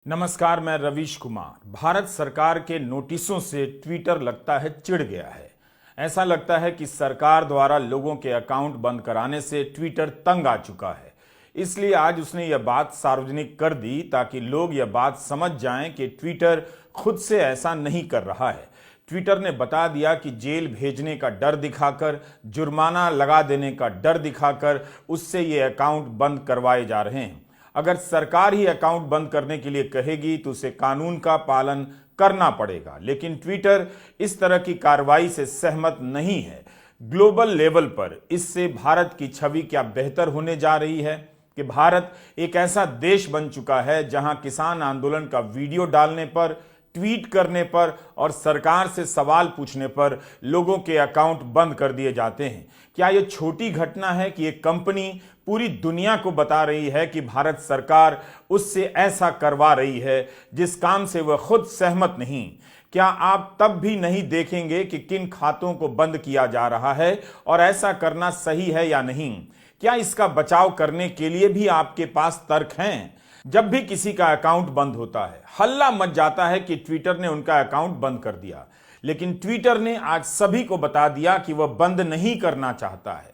नमस्कार, मैं रवीश कुमार। भारत सरकार के नोटिसों से ट्विटर लगता है चिढ़ गया है। ऐसा लगता है कि सरकार द्वारा लोगों के अकाउंट बंद कराने से ट्विटर तंग आ चुका है। इसलिए आज उसने यह बात सार्वजनिक कर दी ताकि लोग यह बात समझ जाएं कि ट्विटर खुद से ऐसा नहीं कर रहा है। ट्विटर ने बता दिया कि जेल भेजने का डर दिखाकर, जुर्माना लगा देने का डर दिखाकर उससे ये अकाउंट बंद करवाए जा रहे हैं। अगर सरकार ही अकाउंट बंद करने के लिए कहेगी तो उसे कानून का पालन करना पड़ेगा, लेकिन ट्विटर इस तरह की कार्रवाई से सहमत नहीं है। ग्लोबल लेवल पर इससे भारत की छवि क्या बेहतर होने जा रही है कि भारत एक ऐसा देश बन चुका है जहां किसान आंदोलन का वीडियो डालने पर, ट्वीट करने पर और सरकार से सवाल पूछने पर लोगों के अकाउंट बंद कर दिए जाते हैं। क्या यह छोटी घटना है कि एक कंपनी पूरी दुनिया को बता रही है कि भारत सरकार उससे ऐसा करवा रही है जिस काम से वह खुद सहमत नहीं? क्या आप तब भी नहीं देखेंगे कि किन खातों को बंद किया जा रहा है और ऐसा करना सही है या नहीं? क्या इसका बचाव करने के लिए भी आपके पास तर्क हैं? जब भी किसी का अकाउंट बंद होता है, हल्ला मच जाता है कि ट्विटर ने उनका अकाउंट बंद कर दिया, लेकिन ट्विटर ने आज सभी को बता दिया कि वह बंद नहीं करना चाहता है।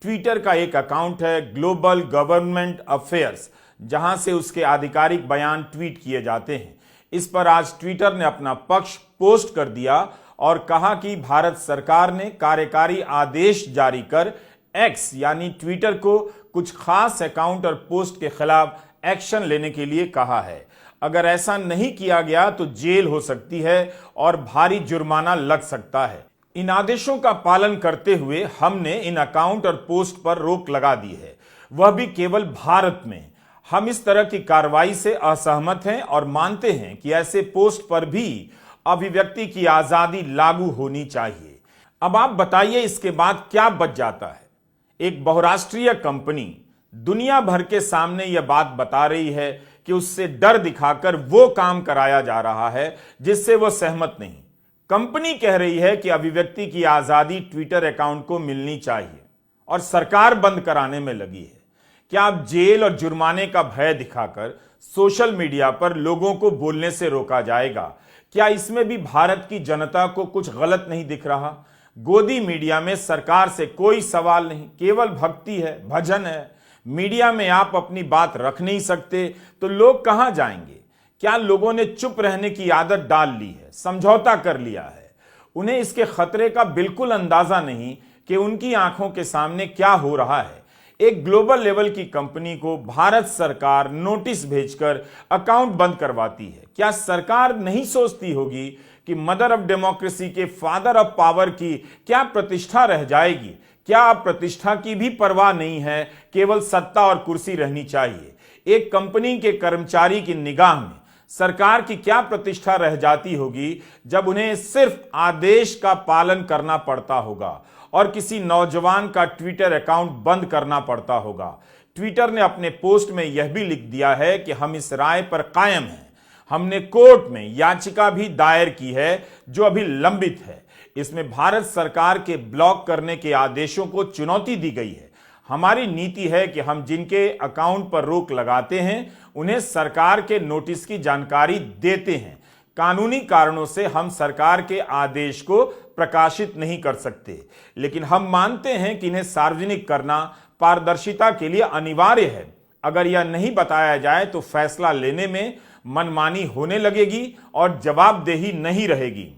ट्विटर का एक अकाउंट है ग्लोबल गवर्नमेंट अफेयर्स, जहां से उसके आधिकारिक बयान ट्वीट किए जाते हैं। इस पर आज ट्विटर ने अपना पक्ष पोस्ट कर दिया और कहा कि भारत सरकार ने कार्यकारी आदेश जारी कर एक्स यानी ट्विटर को कुछ खास अकाउंट और पोस्ट के खिलाफ एक्शन लेने के लिए कहा है। अगर ऐसा नहीं किया गया तो जेल हो सकती है और भारी जुर्माना लग सकता है। इन आदेशों का पालन करते हुए हमने इन अकाउंट और पोस्ट पर रोक लगा दी है, वह भी केवल भारत में। हम इस तरह की कार्रवाई से असहमत हैं और मानते हैं कि ऐसे पोस्ट पर भी अभिव्यक्ति की आजादी लागू होनी चाहिए। अब आप बताइए, इसके बाद क्या बच जाता है? एक बहुराष्ट्रीय कंपनी दुनिया भर के सामने यह बात बता रही है कि उससे डर दिखाकर वो काम कराया जा रहा है जिससे वो सहमत नहीं। कंपनी कह रही है कि अभिव्यक्ति की आजादी ट्विटर अकाउंट को मिलनी चाहिए और सरकार बंद कराने में लगी है। क्या अब जेल और जुर्माने का भय दिखाकर सोशल मीडिया पर लोगों को बोलने से रोका जाएगा? क्या इसमें भी भारत की जनता को कुछ गलत नहीं दिख रहा? गोदी मीडिया में सरकार से कोई सवाल नहीं, केवल भक्ति है, भजन है। मीडिया में आप अपनी बात रख नहीं सकते तो लोग कहां जाएंगे? क्या लोगों ने चुप रहने की आदत डाल ली है, समझौता कर लिया है? उन्हें इसके खतरे का बिल्कुल अंदाजा नहीं कि उनकी आंखों के सामने क्या हो रहा है। एक ग्लोबल लेवल की कंपनी को भारत सरकार नोटिस भेजकर अकाउंट बंद करवाती है। क्या सरकार नहीं सोचती होगी कि मदर ऑफ डेमोक्रेसी के फादर ऑफ पावर की क्या प्रतिष्ठा रह जाएगी? क्या अब प्रतिष्ठा की भी परवाह नहीं है, केवल सत्ता और कुर्सी रहनी चाहिए? एक कंपनी के कर्मचारी की निगाह में सरकार की क्या प्रतिष्ठा रह जाती होगी जब उन्हें सिर्फ आदेश का पालन करना पड़ता होगा और किसी नौजवान का ट्विटर अकाउंट बंद करना पड़ता होगा? ट्विटर ने अपने पोस्ट में यह भी लिख दिया है कि हम इस राय पर कायम हैं। हमने कोर्ट में याचिका भी दायर की है जो अभी लंबित है। इसमें भारत सरकार के ब्लॉक करने के आदेशों को चुनौती दी गई है। हमारी नीति है कि हम जिनके अकाउंट पर रोक लगाते हैं उन्हें सरकार के नोटिस की जानकारी देते हैं। कानूनी कारणों से हम सरकार के आदेश को प्रकाशित नहीं कर सकते, लेकिन हम मानते हैं कि इन्हें सार्वजनिक करना पारदर्शिता के लिए अनिवार्य है। अगर यह नहीं बताया जाए तो फैसला लेने में मनमानी होने लगेगी और जवाबदेही नहीं रहेगी।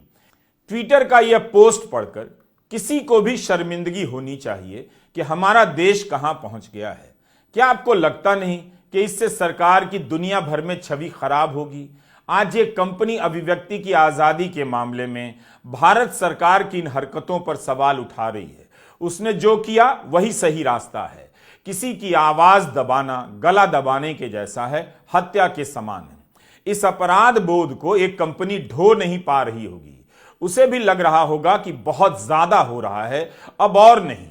ट्विटर का यह पोस्ट पढ़कर किसी को भी शर्मिंदगी होनी चाहिए कि हमारा देश कहां पहुंच गया है। क्या आपको लगता नहीं कि इससे सरकार की दुनिया भर में छवि खराब होगी? आज ये कंपनी अभिव्यक्ति की आजादी के मामले में भारत सरकार की इन हरकतों पर सवाल उठा रही है। उसने जो किया वही सही रास्ता है। किसी की आवाज दबाना गला दबाने के जैसा है, हत्या के समान है। इस अपराध बोध को एक कंपनी ढो नहीं पा रही होगी। उसे भी लग रहा होगा कि बहुत ज्यादा हो रहा है, अब और नहीं।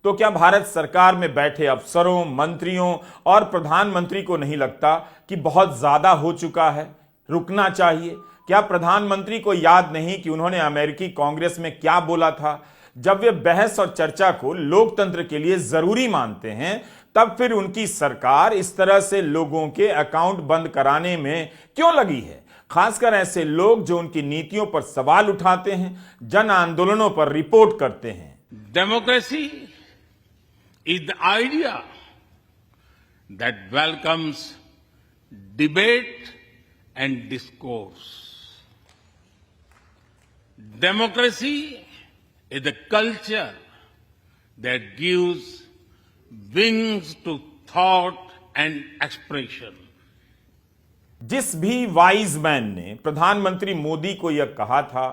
तो क्या भारत सरकार में बैठे अफसरों, मंत्रियों और प्रधानमंत्री को नहीं लगता कि बहुत ज्यादा हो चुका है, रुकना चाहिए? क्या प्रधानमंत्री को याद नहीं कि उन्होंने अमेरिकी कांग्रेस में क्या बोला था? जब वे बहस और चर्चा को लोकतंत्र के लिए जरूरी मानते हैं तब फिर उनकी सरकार इस तरह से लोगों के अकाउंट बंद कराने में क्यों लगी है? खासकर ऐसे लोग जो उनकी नीतियों पर सवाल उठाते हैं, जन आंदोलनों पर रिपोर्ट करते हैं। Democracy is the idea that welcomes debate and discourse. Democracy is the culture that gives wings to thought and expression. जिस भी वाइज मैन ने प्रधानमंत्री मोदी को यह कहा था,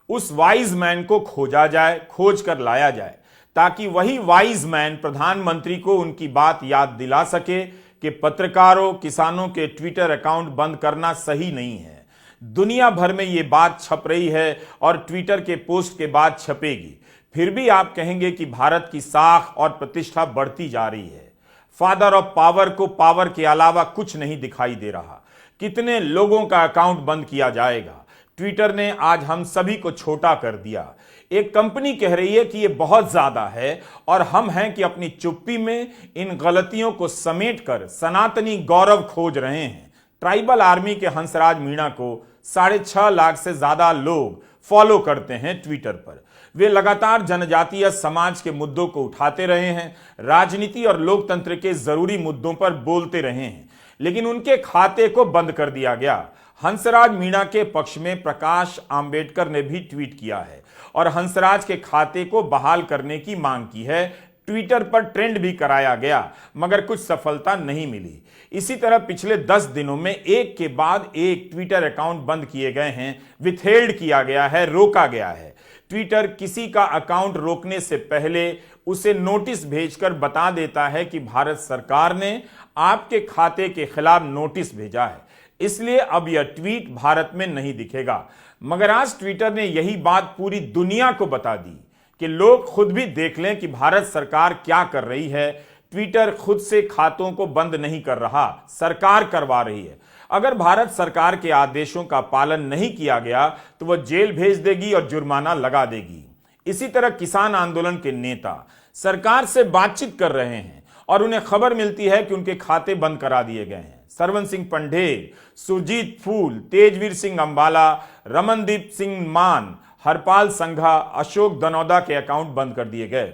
उस वाइज मैन को खोजा जाए, खोज कर लाया जाए, ताकि वही वाइज मैन प्रधानमंत्री को उनकी बात याद दिला सके कि पत्रकारों, किसानों के ट्विटर अकाउंट बंद करना सही नहीं है। दुनिया भर में यह बात छप रही है और ट्विटर के पोस्ट के बाद छपेगी। फिर भी आप कहेंगे कि भारत की साख और प्रतिष्ठा बढ़ती जा रही है। फादर ऑफ पावर को पावर के अलावा कुछ नहीं दिखाई दे रहा। कितने लोगों का अकाउंट बंद किया जाएगा? ट्विटर ने आज हम सभी को छोटा कर दिया। एक कंपनी कह रही है कि यह बहुत ज्यादा है और हम हैं कि अपनी चुप्पी में इन गलतियों को समेटकर सनातनी गौरव खोज रहे हैं। ट्राइबल आर्मी के हंसराज मीणा को 6.5 लाख से ज्यादा लोग फॉलो करते हैं ट्विटर पर। वे लगातार जनजातीय समाज के मुद्दों को उठाते रहे हैं, राजनीति और लोकतंत्र के जरूरी मुद्दों पर बोलते रहे हैं, लेकिन उनके खाते को बंद कर दिया गया। हंसराज मीणा के पक्ष में प्रकाश आंबेडकर ने भी ट्वीट किया है और हंसराज के खाते को बहाल करने की मांग की है। ट्विटर पर ट्रेंड भी कराया गया, मगर कुछ सफलता नहीं मिली। इसी तरह पिछले 10 दिनों में एक के बाद एक ट्विटर अकाउंट बंद किए गए हैं, विथहेल्ड किया गया है, रोका गया है। ट्विटर किसी का अकाउंट रोकने से पहले उसे नोटिस भेजकर बता देता है कि भारत सरकार ने आपके खाते के खिलाफ नोटिस भेजा है, इसलिए अब यह ट्वीट भारत में नहीं दिखेगा। मगर आज ट्विटर ने यही बात पूरी दुनिया को बता दी कि लोग खुद भी देख लें कि भारत सरकार क्या कर रही है। ट्विटर खुद से खातों को बंद नहीं कर रहा, सरकार करवा रही है। अगर भारत सरकार के आदेशों का पालन नहीं किया गया तो वह जेल भेज देगी और जुर्माना लगा देगी। इसी तरह किसान आंदोलन के नेता सरकार से बातचीत कर रहे हैं और उन्हें खबर मिलती है कि उनके खाते बंद करा दिए गए हैं। सरवन सिंह पंढेर, सुरजीत फूल, तेजवीर सिंह अंबाला, रमनदीप सिंह मान, हरपाल संघा, अशोक दनौदा के अकाउंट बंद कर दिए गए।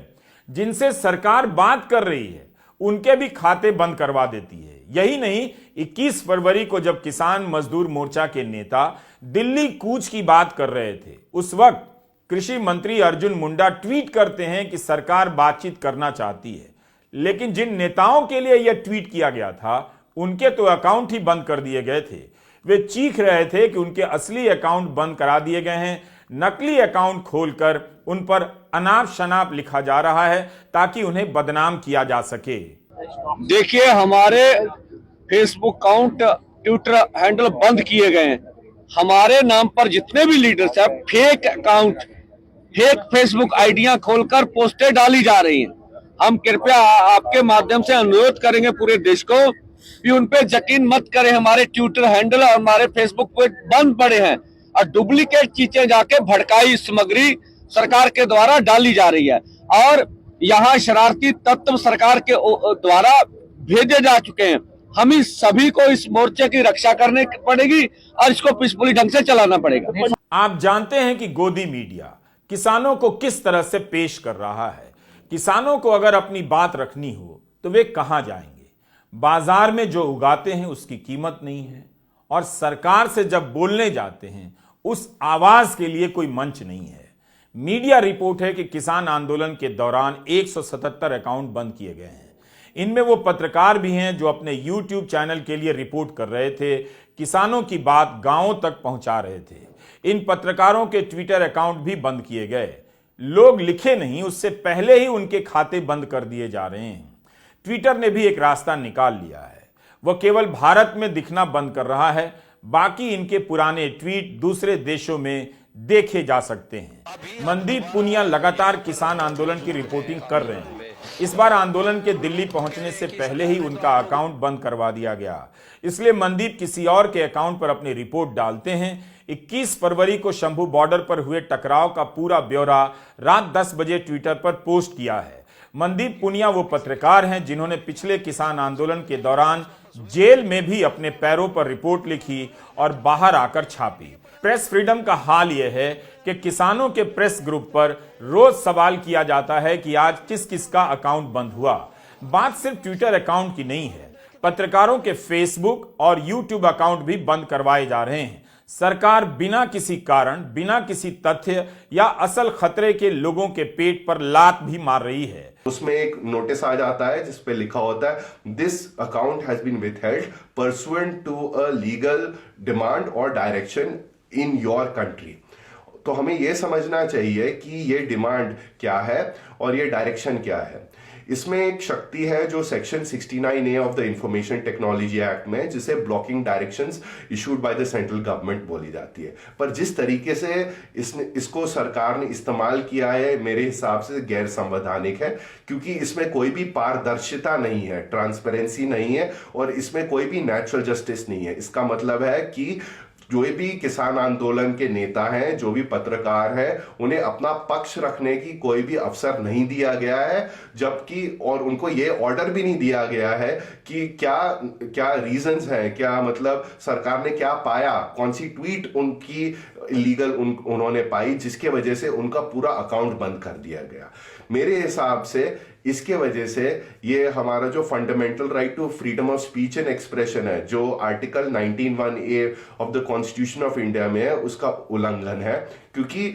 जिनसे सरकार बात कर रही है उनके भी खाते बंद करवा देती है। यही नहीं, 21 फरवरी को जब किसान मजदूर मोर्चा के नेता दिल्ली कूच की बात कर रहे थे, उस वक्त कृषि मंत्री अर्जुन मुंडा ट्वीट करते हैं कि सरकार बातचीत करना चाहती है, लेकिन जिन नेताओं के लिए यह ट्वीट किया गया था उनके तो अकाउंट ही बंद कर दिए गए थे। वे चीख रहे थे कि उनके असली अकाउंट बंद करा दिए गए हैं। नकली अकाउंट खोलकर उन पर अनाप शनाप लिखा जा रहा है ताकि उन्हें बदनाम किया जा सके। देखिए, हमारे फेसबुक अकाउंट, ट्विटर हैंडल बंद किए गए हैं। हमारे नाम पर जितने भी लीडर्स हैं, फेक अकाउंट, फेक फेसबुक आईडियां खोलकर पोस्टें डाली जा रही हैं। हम कृपया आपके माध्यम से अनुरोध करेंगे पूरे देश को कि उन पे यकीन मत करें। हमारे ट्विटर हैंडल और हमारे फेसबुक पे बंद पड़े हैं और डुप्लीकेट चीजें जाके भड़काई सामग्री सरकार के द्वारा डाली जा रही है और यहाँ शरारती तत्व सरकार के द्वारा भेजे जा चुके हैं। हम इस सभी को इस मोर्चे की रक्षा करने पड़ेगी और इसको पीसफुली ढंग से चलाना पड़ेगा। आप जानते हैं कि गोदी मीडिया किसानों को किस तरह से पेश कर रहा है। किसानों को अगर अपनी बात रखनी हो तो वे कहां जाएंगे? बाजार में जो उगाते हैं उसकी कीमत नहीं है और सरकार से जब बोलने जाते हैं उस आवाज के लिए कोई मंच नहीं है। मीडिया रिपोर्ट है कि किसान आंदोलन के दौरान 177 अकाउंट बंद किए गए हैं। इनमें वो पत्रकार भी हैं जो अपने YouTube चैनल के लिए रिपोर्ट कर रहे थे, किसानों की बात गांवों तक पहुंचा रहे थे। इन पत्रकारों के ट्विटर अकाउंट भी बंद किए गए। लोग लिखे नहीं उससे पहले ही उनके खाते बंद कर दिए जा रहे हैं। ट्विटर ने भी एक रास्ता निकाल लिया है। वह केवल भारत में दिखना बंद कर रहा है, बाकी इनके पुराने ट्वीट दूसरे देशों में देखे जा सकते हैं। मनदीप पुनिया लगातार किसान आंदोलन की रिपोर्टिंग कर रहे हैं। इस बार आंदोलन के दिल्ली पहुंचने से पहले ही उनका अकाउंट बंद करवा दिया गया, इसलिए मनदीप किसी और के अकाउंट पर अपनी रिपोर्ट डालते हैं। 21 फरवरी को शंभू बॉर्डर पर हुए टकराव का पूरा ब्यौरा रात 10 बजे ट्विटर पर पोस्ट किया है। मनदीप पुनिया वो पत्रकार हैं जिन्होंने पिछले किसान आंदोलन के दौरान जेल में भी अपने पैरों पर रिपोर्ट लिखी और बाहर आकर छापी। प्रेस फ्रीडम का हाल यह है कि किसानों के प्रेस ग्रुप पर रोज सवाल किया जाता है कि आज किस किस का अकाउंट बंद हुआ। बात सिर्फ ट्विटर अकाउंट की नहीं है, पत्रकारों के फेसबुक और यूट्यूब अकाउंट भी बंद करवाए जा रहे हैं। सरकार बिना किसी कारण, बिना किसी तथ्य या असल खतरे के लोगों के पेट पर लात भी मार रही है। उसमें एक नोटिस आ जाता है जिस पे लिखा होता है this account has been withheld pursuant to a legal demand और डायरेक्शन इन योर कंट्री। तो हमें यह समझना चाहिए कि ये डिमांड क्या है और ये डायरेक्शन क्या है। इसमें एक शक्ति है जो section 69A of the information technology act में, जिसे blocking directions issued by the central government बोली जाती है। पर जिस तरीके से इसको सरकार ने इस्तेमाल किया है, मेरे हिसाब से गैर संवैधानिक है, क्योंकि इसमें कोई भी पारदर्शिता नहीं है, ट्रांसपेरेंसी नहीं है और इसमें कोई भी नेचुरल जस्टिस नहीं है। इसका मतलब है कि जो भी किसान आंदोलन के नेता हैं, जो भी पत्रकार हैं, उन्हें अपना पक्ष रखने की कोई भी अवसर नहीं दिया गया है, जबकि और उनको ये ऑर्डर भी नहीं दिया गया है कि क्या क्या रीजंस हैं, क्या मतलब सरकार ने क्या पाया, कौन सी ट्वीट उनकी इलीगल उन्होंने पाई जिसके वजह से उनका पूरा अकाउंट बंद कर दिया गया। मेरे हिसाब से इसके वजह से ये हमारा जो fundamental right to freedom of speech and expression है, जो article 19(1)(a) of the constitution of India में है, उसका उल्लंघन है। क्योंकि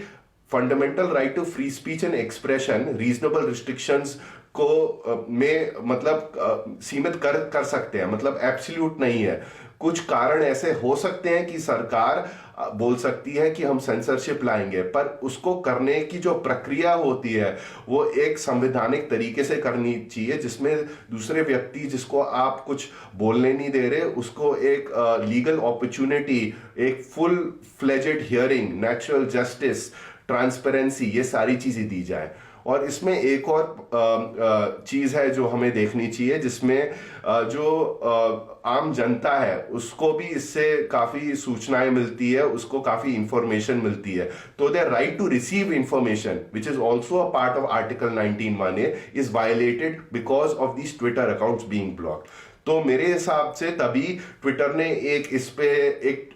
fundamental right to free speech and expression reasonable restrictions को में मतलब सीमित कर सकते हैं, मतलब एब्सोल्यूट नहीं है। कुछ कारण ऐसे हो सकते हैं कि सरकार बोल सकती है कि हम सेंसरशिप लाएंगे, पर उसको करने की जो प्रक्रिया होती है वो एक संवैधानिक तरीके से करनी चाहिए, जिसमें दूसरे व्यक्ति जिसको आप कुछ बोलने नहीं दे रहे उसको एक लीगल अपॉर्चुनिटी, एक full fledged hearing, natural justice, transparency, ये सारी चीजें दी जाए। और इसमें एक और चीज है जो हमें देखनी चाहिए, जिसमें जो आम जनता है उसको भी इससे काफी सूचनाएं मिलती है, उसको काफी इंफॉर्मेशन मिलती है। तो their right to receive information which is also a part of article 19(1)(a) is violated because of these Twitter accounts being blocked. तो मेरे हिसाब से तभी ट्विटर ने इस पे एक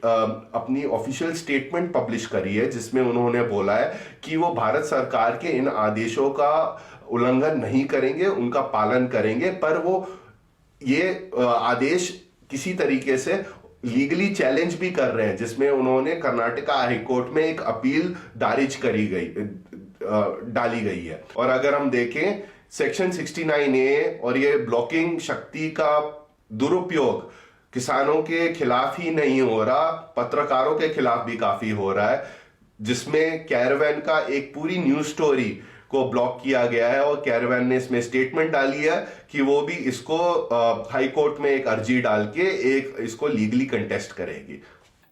अपनी ऑफिशियल स्टेटमेंट पब्लिश करी है, जिसमें उन्होंने बोला है कि वो भारत सरकार के इन आदेशों का उल्लंघन नहीं करेंगे, उनका पालन करेंगे, पर वो ये आदेश किसी तरीके से लीगली चैलेंज भी कर रहे हैं, जिसमें उन्होंने कर्नाटका हाईकोर्ट में एक अपील डाली गई है। और अगर हम देखें सेक्शन 69A और ये ब्लॉकिंग शक्ति का दुरुपयोग किसानों के खिलाफ ही नहीं हो रहा, पत्रकारों के खिलाफ भी काफी हो रहा है, जिसमें कैरावैन का एक पूरी न्यूज स्टोरी को ब्लॉक किया गया है और कैरावैन ने इसमें स्टेटमेंट डाली है कि वो भी इसको हाई कोर्ट में एक अर्जी डाल के इसको लीगली कंटेस्ट करेगी।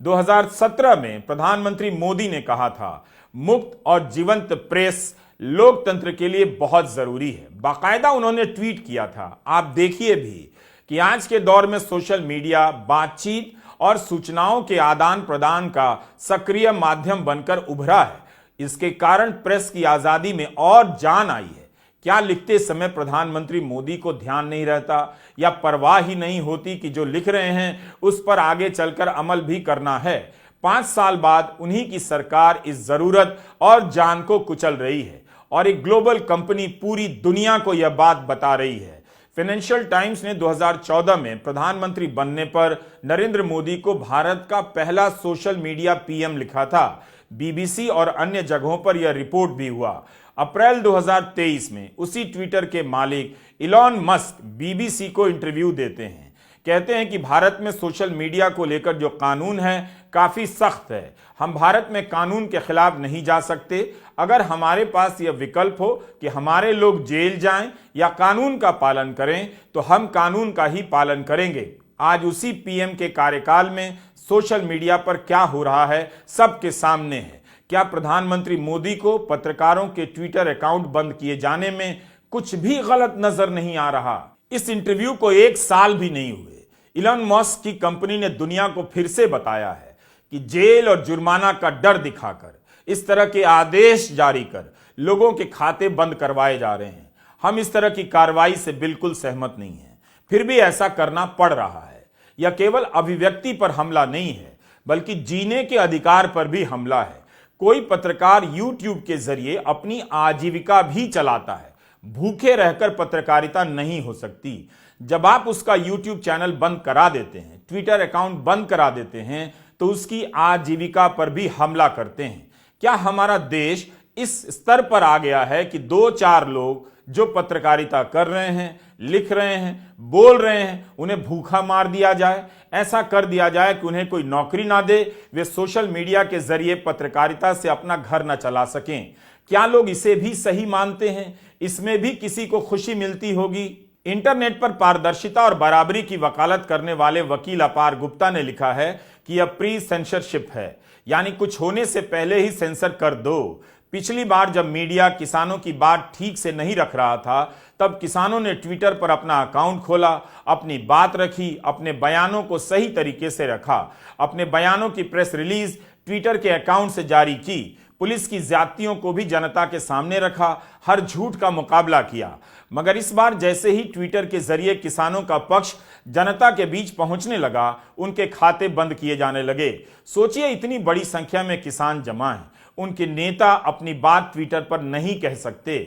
2017 में प्रधानमंत्री मोदी ने कहा था, मुक्त और जीवंत प्रेस लोकतंत्र के लिए बहुत जरूरी है। बाकायदा उन्होंने ट्वीट किया था। आप देखिए भी कि आज के दौर में सोशल मीडिया बातचीत और सूचनाओं के आदान प्रदान का सक्रिय माध्यम बनकर उभरा है। इसके कारण प्रेस की आजादी में और जान आई है। क्या लिखते समय प्रधानमंत्री मोदी को ध्यान नहीं रहता या परवाह ही नहीं होती कि जो लिख रहे हैं उस पर आगे चलकर अमल भी करना है? 5 साल बाद उन्हीं की सरकार इस जरूरत और जान को कुचल रही है और एक ग्लोबल कंपनी पूरी दुनिया को यह बात बता रही है। फाइनेंशियल टाइम्स ने 2014 में प्रधानमंत्री बनने पर नरेंद्र मोदी को भारत का पहला सोशल मीडिया पीएम लिखा था। बीबीसी और अन्य जगहों पर यह रिपोर्ट भी हुआ। अप्रैल 2023 में उसी ट्विटर के मालिक इलॉन मस्क बीबीसी को इंटरव्यू देते हैं। कहते हैं कि भारत में सोशल मीडिया को लेकर जो कानून है काफी सख्त है। हम भारत में कानून के खिलाफ नहीं जा सकते। अगर हमारे पास यह विकल्प हो कि हमारे लोग जेल जाएं या कानून का पालन करें तो हम कानून का ही पालन करेंगे। आज उसी पीएम के कार्यकाल में सोशल मीडिया पर क्या हो रहा है सबके सामने है। क्या प्रधानमंत्री मोदी को पत्रकारों के ट्विटर अकाउंट बंद किए जाने में कुछ भी गलत नजर नहीं आ रहा? इस इंटरव्यू को 1 साल भी नहीं हुए, इलॉन मस्क की कंपनी ने दुनिया को फिर से बताया है कि जेल और जुर्माना का डर दिखाकर, इस तरह के आदेश जारी कर लोगों के खाते बंद करवाए जा रहे हैं। हम इस तरह की कार्रवाई से बिल्कुल सहमत नहीं हैं। फिर भी ऐसा करना पड़ रहा है। यह केवल अभिव्यक्ति पर हमला नहीं है, बल्कि जीने के अधिकार पर भी हमला है। कोई पत्रकार YouTube के जरिए अपनी आजीविका भी चलाता है। भूखे रहकर पत्रकारिता नहीं हो सकती। जब आप उसका YouTube चैनल बंद करा देते हैं, ट्विटर अकाउंट बंद करा देते हैं, तो उसकी आजीविका पर भी हमला करते हैं। क्या हमारा देश इस स्तर पर आ गया है कि 2-4 लोग जो पत्रकारिता कर रहे हैं, लिख रहे हैं, बोल रहे हैं, उन्हें भूखा मार दिया जाए? ऐसा कर दिया जाए कि उन्हें कोई नौकरी ना दे, वे सोशल मीडिया के जरिए पत्रकारिता से अपना घर न चला सकें? क्या लोग इसे भी सही मानते हैं? इसमें भी किसी को खुशी मिलती होगी? इंटरनेट पर पारदर्शिता और बराबरी की वकालत करने वाले वकील अपार गुप्ता ने लिखा है कि यह प्री सेंसरशिप है, यानी कुछ होने से पहले ही सेंसर कर दो। पिछली बार जब मीडिया किसानों की बात ठीक से नहीं रख रहा था, तब किसानों ने ट्विटर पर अपना अकाउंट खोला, अपनी बात रखी, अपने बयानों को सही तरीके से रखा, अपने बयानों की प्रेस रिलीज ट्विटर के अकाउंट से जारी की, पुलिस की ज्यादतियों को भी जनता के सामने रखा, हर झूठ का मुकाबला किया। मगर इस बार जैसे ही ट्विटर के जरिए किसानों का पक्ष जनता के बीच पहुंचने लगा, उनके खाते बंद किए जाने लगे। सोचिए, इतनी बड़ी संख्या में किसान जमा हैं, उनके नेता अपनी बात ट्विटर पर नहीं कह सकते।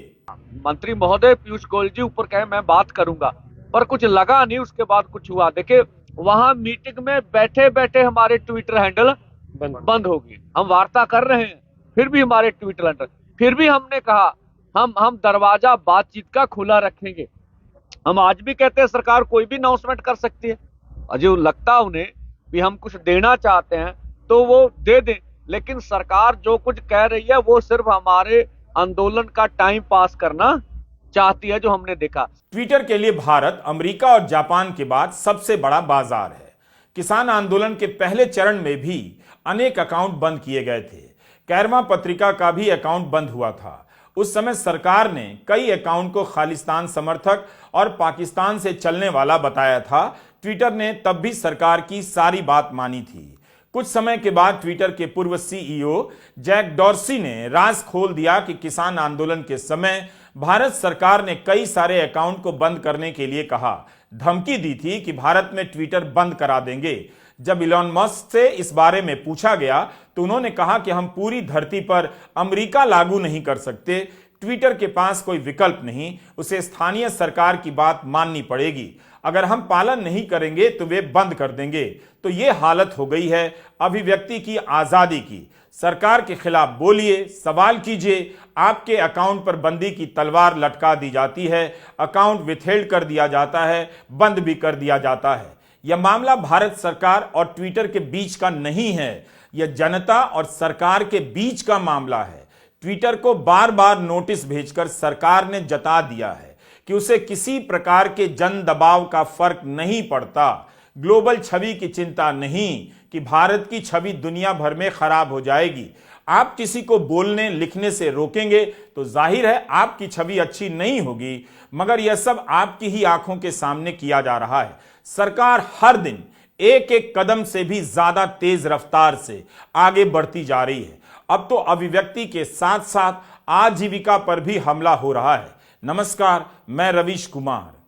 मंत्री महोदय पीयूष गोयल जी ऊपर कहे मैं बात करूंगा, पर कुछ लगा नहीं, उसके बाद कुछ हुआ। देखिए, वहां मीटिंग में बैठे बैठे हमारे ट्विटर हैंडल बंद हो गए। हम वार्ता कर रहे हैं, फिर भी हमारे ट्विटर हैंडल, फिर भी हमने कहा हम दरवाजा बातचीत का खुला रखेंगे। हम आज भी कहते हैं सरकार कोई भी अनाउंसमेंट कर सकती है, जो लगता उन्हें भी हम कुछ देना चाहते हैं तो वो दे दें, लेकिन सरकार जो कुछ कह रही है वो सिर्फ हमारे आंदोलन का टाइम पास करना चाहती है, जो हमने देखा। ट्विटर के लिए भारत अमेरिका और जापान के बाद सबसे बड़ा बाजार है। किसान आंदोलन के पहले चरण में भी अनेक अकाउंट बंद किए गए थे। कैरमा पत्रिका का भी अकाउंट बंद हुआ था। उस समय सरकार ने कई अकाउंट को खालिस्तान समर्थक और पाकिस्तान से चलने वाला बताया था। ट्विटर ने तब भी सरकार की सारी बात मानी थी। कुछ समय के बाद ट्विटर के पूर्व CEO जैक डॉर्सी ने राज खोल दिया कि किसान आंदोलन के समय भारत सरकार ने कई सारे अकाउंट को बंद करने के लिए कहा, धमकी दी थी कि भारत में ट्विटर बंद करा देंगे। जब इलॉन मस्क से इस बारे में पूछा गया तो उन्होंने कहा कि हम पूरी धरती पर अमेरिका लागू नहीं कर सकते, ट्विटर के पास कोई विकल्प नहीं, उसे स्थानीय सरकार की बात माननी पड़ेगी, अगर हम पालन नहीं करेंगे तो वे बंद कर देंगे। तो ये हालत हो गई है अभिव्यक्ति की आजादी की। सरकार के खिलाफ बोलिए, सवाल कीजिए, आपके अकाउंट पर बंदी की तलवार लटका दी जाती है, अकाउंट विथहेल्ड कर दिया जाता है, बंद भी कर दिया जाता है। यह मामला भारत सरकार और ट्विटर के बीच का नहीं है, यह जनता और सरकार के बीच का मामला है। ट्विटर को बार बार नोटिस भेजकर सरकार ने जता दिया है कि उसे किसी प्रकार के जन दबाव का फर्क नहीं पड़ता। ग्लोबल छवि की चिंता नहीं कि भारत की छवि दुनिया भर में खराब हो जाएगी। आप किसी को बोलने लिखने से रोकेंगे तो जाहिर है आपकी छवि अच्छी नहीं होगी, मगर यह सब आपकी ही आंखों के सामने किया जा रहा है। सरकार हर दिन एक एक कदम से भी ज्यादा तेज रफ्तार से आगे बढ़ती जा रही है। अब तो अभिव्यक्ति के साथ साथ आजीविका पर भी हमला हो रहा है। नमस्कार, मैं रवीश कुमार।